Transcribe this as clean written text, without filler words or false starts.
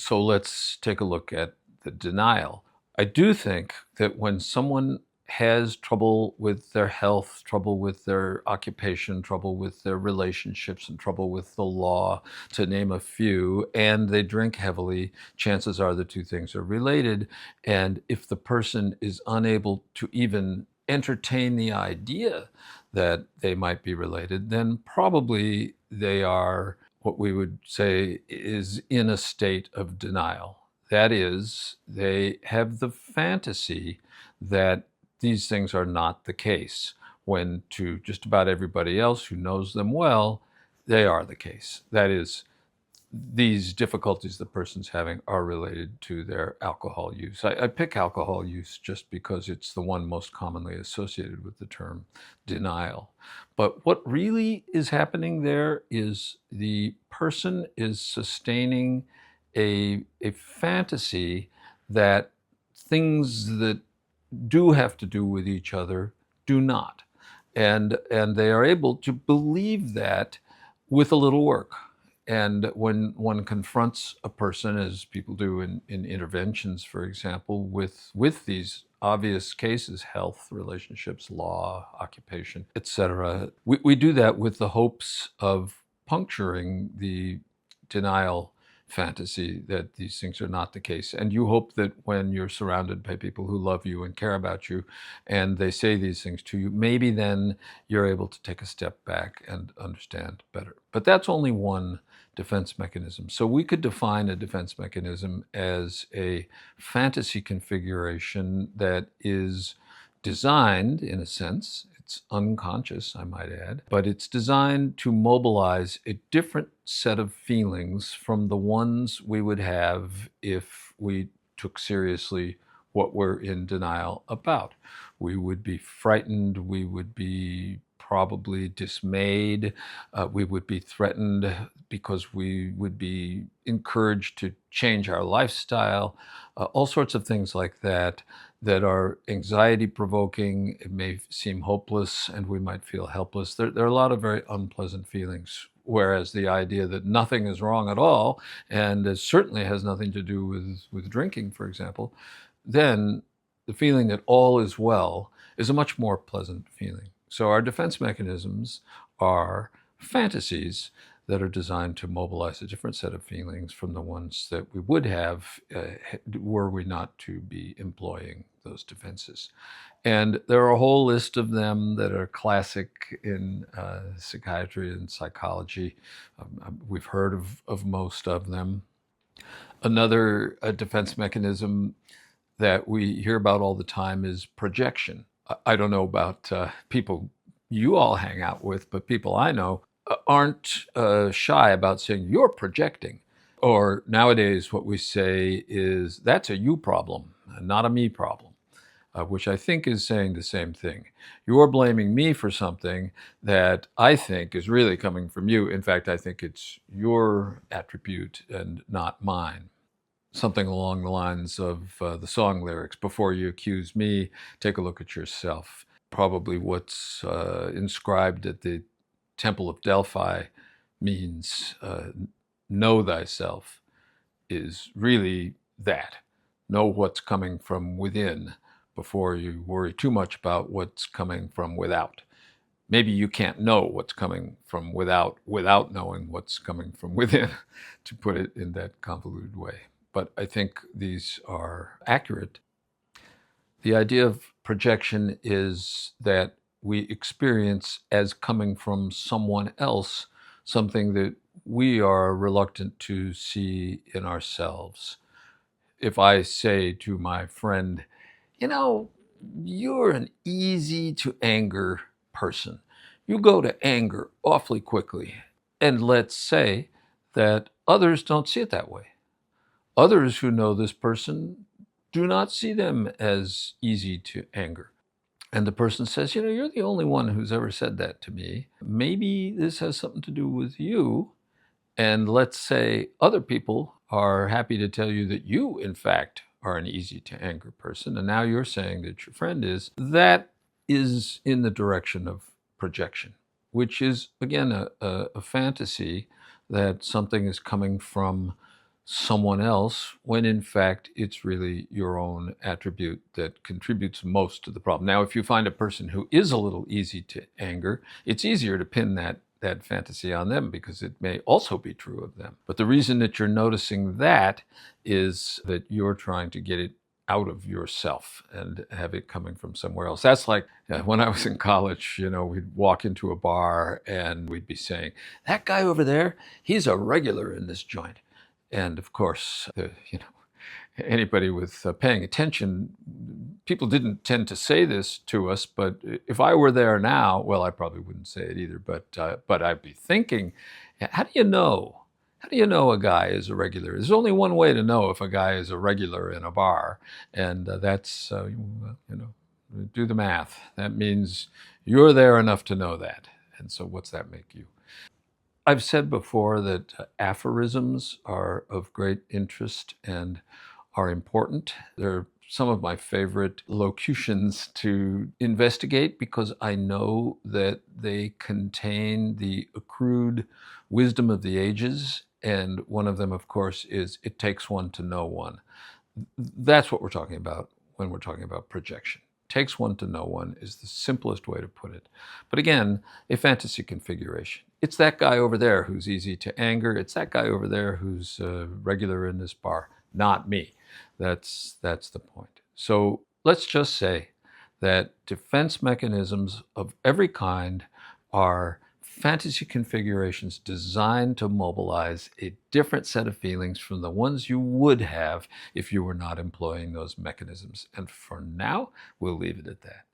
So let's take a look at the denial. I do think that when someone has trouble with their health, trouble with their occupation, trouble with their relationships, and trouble with the law, to name a few, and they drink heavily, chances are the two things are related. And if the person is unable to even entertain the idea that they might be related, then probably they are what we would say is in a state of denial. That is, they have the fantasy that these things are not the case, when to just about everybody else who knows them well, they are the case. That is, these difficulties the person's having are related to their alcohol use. I pick alcohol use just because it's the one most commonly associated with the term denial. But what really is happening there is the person is sustaining a fantasy that things that do have to do with each other do not. And they are able to believe that with a little work. And when one confronts a person, as people do in interventions, for example, with these obvious cases, health, relationships, law, occupation, etc., we do that with the hopes of puncturing the denial fantasy that these things are not the case. And you hope that when you're surrounded by people who love you and care about you, and they say these things to you, maybe then you're able to take a step back and understand better. But that's only one defense mechanism. So we could define a defense mechanism as a fantasy configuration that is designed, in a sense, it's unconscious, I might add, but it's designed to mobilize a different set of feelings from the ones we would have if we took seriously what we're in denial about. We would be frightened, we would be probably dismayed, we would be threatened because we would be encouraged to change our lifestyle, all sorts of things like that that are anxiety provoking. It may seem hopeless and we might feel helpless. There are a lot of very unpleasant feelings. Whereas the idea that nothing is wrong at all, and it certainly has nothing to do with drinking, for example, then the feeling that all is well is a much more pleasant feeling. So our defense mechanisms are fantasies that are designed to mobilize a different set of feelings from the ones that we would have were we not to be employing those defenses. And there are a whole list of them that are classic in psychiatry and psychology. We've heard of most of them. Another defense mechanism that we hear about all the time is projection. I don't know about people you all hang out with, but people I know aren't shy about saying, you're projecting. Or nowadays, what we say is, that's a you problem, not a me problem, which I think is saying the same thing. You're blaming me for something that I think is really coming from you. In fact, I think it's your attribute and not mine. Something along the lines of the song lyrics, before you accuse me, take a look at yourself. Probably what's inscribed at the Temple of Delphi means know thyself, is really that. Know what's coming from within before you worry too much about what's coming from without. Maybe you can't know what's coming from without knowing what's coming from within, to put it in that convoluted way. But I think these are accurate. The idea of projection is that we experience as coming from someone else something that we are reluctant to see in ourselves. If I say to my friend, you know, you're an easy to anger person. You go to anger awfully quickly. And let's say that others don't see it that way. Others who know this person do not see them as easy to anger. And the person says, you know, you're the only one who's ever said that to me. Maybe this has something to do with you. And let's say other people are happy to tell you that you, in fact, are an easy to anger person. And now you're saying that your friend is. That is in the direction of projection, which is, again, a fantasy that something is coming from someone else when in fact it's really your own attribute that contributes most to the problem. Now, if you find a person who is a little easy to anger, it's easier to pin that fantasy on them because it may also be true of them. But the reason that you're noticing that is that you're trying to get it out of yourself and have it coming from somewhere else. That's like when I was in college, we'd walk into a bar and we'd be saying, that guy over there, he's a regular in this joint. And of course, anybody with paying attention, people didn't tend to say this to us, but if I were there now, well, I probably wouldn't say it either, but I'd be thinking, how do you know? How do you know a guy is a regular? There's only one way to know if a guy is a regular in a bar, and that's, do the math. That means you're there enough to know that. And so what's that make you? I've said before that aphorisms are of great interest and are important. They're some of my favorite locutions to investigate because I know that they contain the accrued wisdom of the ages. And one of them, of course, is it takes one to know one. That's what we're talking about when we're talking about projection. Takes one to know one is the simplest way to put it. But again, a fantasy configuration. It's that guy over there who's easy to anger. It's that guy over there who's regular in this bar, not me. That's the point. So let's just say that defense mechanisms of every kind are fantasy configurations designed to mobilize a different set of feelings from the ones you would have if you were not employing those mechanisms. And for now, we'll leave it at that.